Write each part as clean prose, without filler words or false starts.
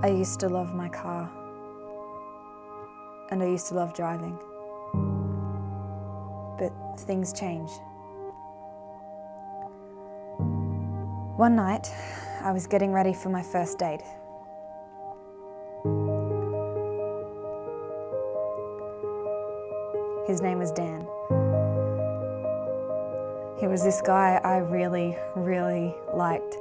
I used to love my car, and I used to love driving. But things change. One night, I was getting ready for my first date. His name was Dan. He was this guy I really, really liked.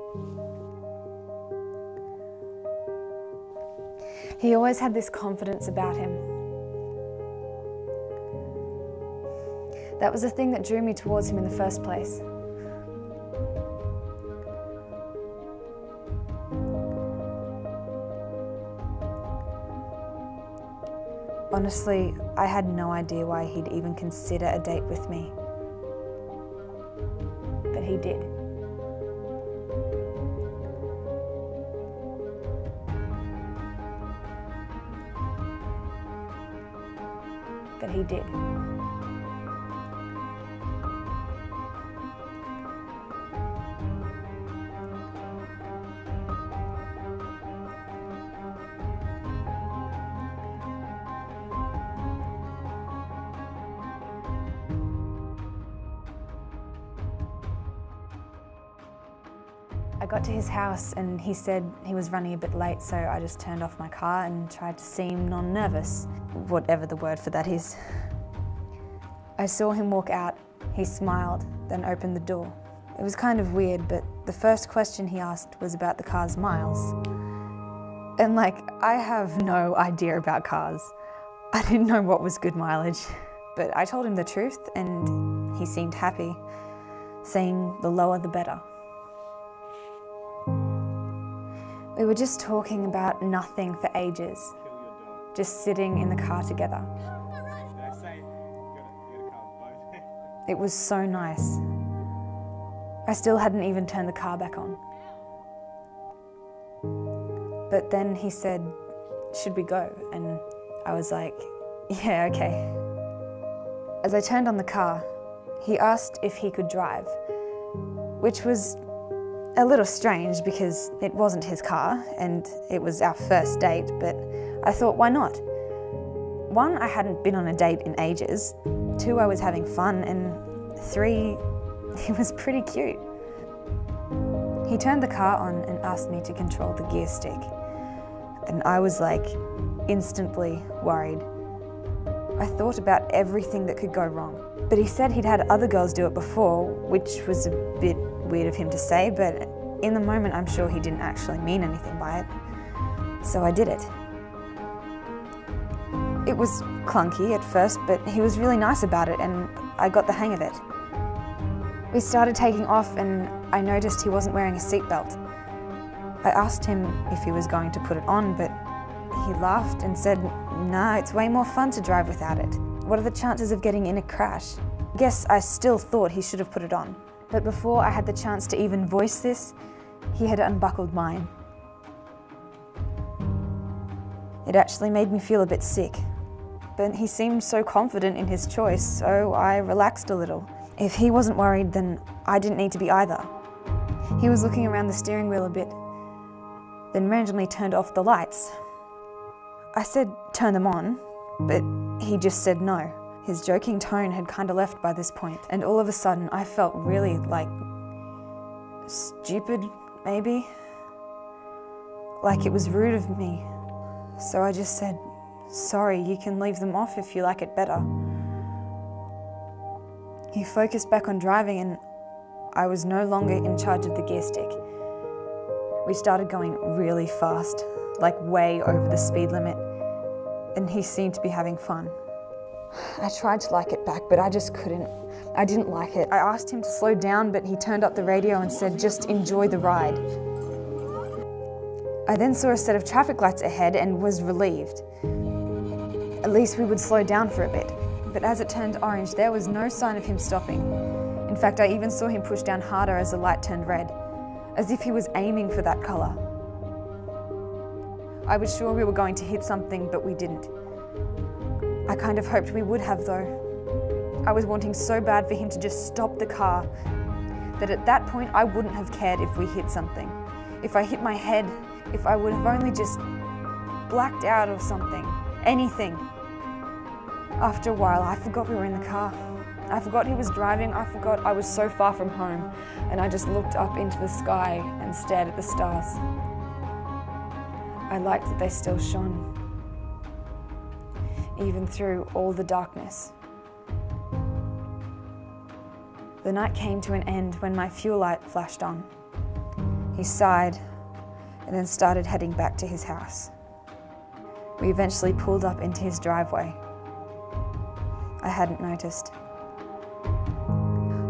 He always had this confidence about him. That was the thing that drew me towards him in the first place. Honestly, I had no idea why he'd even consider a date with me. But he did. But he did. I got to his house and he said he was running a bit late, so I just turned off my car and tried to seem non-nervous, whatever the word for that is. I saw him walk out, he smiled, then opened the door. It was kind of weird, but the first question he asked was about the car's miles. And I have no idea about cars. I didn't know what was good mileage. But I told him the truth and he seemed happy, saying the lower the better. We were just talking about nothing for ages, just sitting in the car together. It was so nice. I still hadn't even turned the car back on. But then he said, "Should we go?" And I was like, "Yeah, okay." As I turned on the car, he asked if he could drive, which was a little strange because it wasn't his car and it was our first date, but I thought, why not? One, I hadn't been on a date in ages. Two, I was having fun, and three, he was pretty cute. He turned the car on and asked me to control the gear stick, and I was instantly worried. I thought about everything that could go wrong, but he said he'd had other girls do it before, which was a bit weird of him to say, but in the moment I'm sure he didn't actually mean anything by it. So I did it. It was clunky at first, but he was really nice about it and I got the hang of it. We started taking off and I noticed he wasn't wearing a seatbelt. I asked him if he was going to put it on, but he laughed and said, "Nah, it's way more fun to drive without it. What are the chances of getting in a crash?" I guess I still thought he should have put it on. But before I had the chance to even voice this, he had unbuckled mine. It actually made me feel a bit sick. But he seemed so confident in his choice, so I relaxed a little. If he wasn't worried, then I didn't need to be either. He was looking around the steering wheel a bit, then randomly turned off the lights. I said, "Turn them on," but he just said no. His joking tone had kind of left by this point, and all of a sudden I felt really stupid, maybe. Like it was rude of me. So I just said, "Sorry, you can leave them off if you like it better." He focused back on driving and I was no longer in charge of the gear stick. We started going really fast, way over the speed limit, and he seemed to be having fun. I tried to like it back, but I just couldn't. I didn't like it. I asked him to slow down, but he turned up the radio and said, "Just enjoy the ride." I then saw a set of traffic lights ahead and was relieved. At least we would slow down for a bit. But as it turned orange, there was no sign of him stopping. In fact, I even saw him push down harder as the light turned red, as if he was aiming for that color. I was sure we were going to hit something, but we didn't. I kind of hoped we would have though. I was wanting so bad for him to just stop the car that at that point I wouldn't have cared if we hit something. If I hit my head, if I would have only just blacked out or something, anything. After a while, I forgot we were in the car. I forgot he was driving. I forgot I was so far from home, and I just looked up into the sky and stared at the stars. I liked that they still shone, even through all the darkness. The night came to an end when my fuel light flashed on. He sighed and then started heading back to his house. We eventually pulled up into his driveway. I hadn't noticed.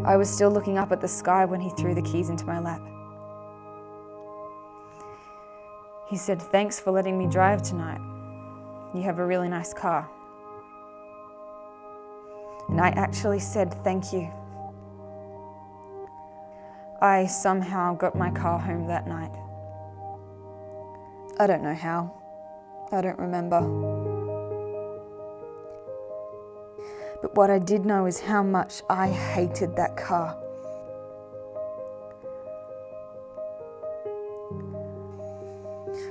I was still looking up at the sky when he threw the keys into my lap. He said, "Thanks for letting me drive tonight. You have a really nice car." And I actually said, "Thank you." I somehow got my car home that night. I don't know how. I don't remember. But what I did know is how much I hated that car.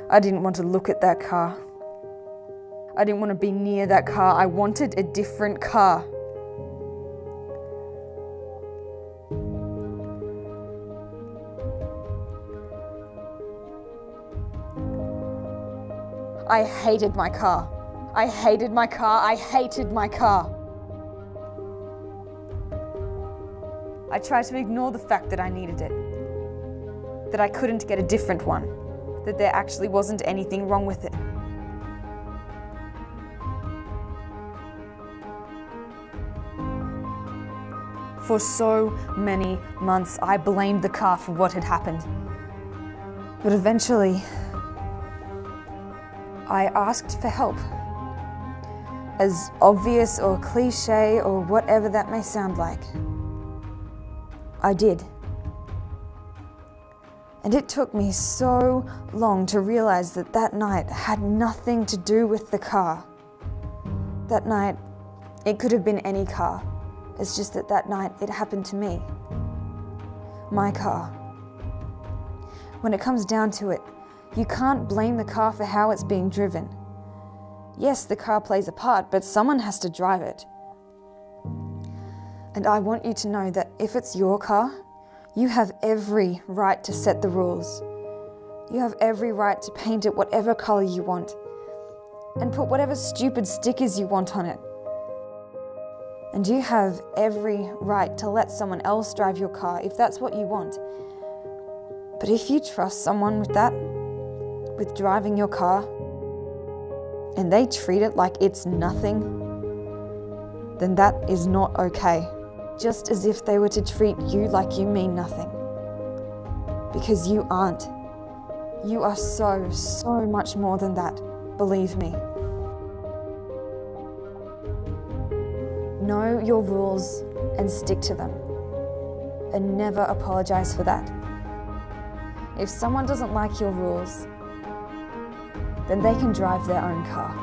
I didn't want to look at that car. I didn't want to be near that car. I wanted a different car. I hated my car. I hated my car. I hated my car. I tried to ignore the fact that I needed it, that I couldn't get a different one, that there actually wasn't anything wrong with it. For so many months, I blamed the car for what had happened. But eventually, I asked for help. As obvious or cliche or whatever that may sound like, I did. And it took me so long to realize that that night had nothing to do with the car. That night, it could have been any car. It's just that that night it happened to me. My car. When it comes down to it, you can't blame the car for how it's being driven. Yes, the car plays a part, but someone has to drive it. And I want you to know that if it's your car, you have every right to set the rules. You have every right to paint it whatever color you want and put whatever stupid stickers you want on it. And you have every right to let someone else drive your car if that's what you want. But if you trust someone with that, with driving your car, and they treat it like it's nothing, then that is not okay. Just as if they were to treat you like you mean nothing. Because you aren't. You are so, so much more than that, believe me. Know your rules and stick to them. And never apologize for that. If someone doesn't like your rules, then they can drive their own car.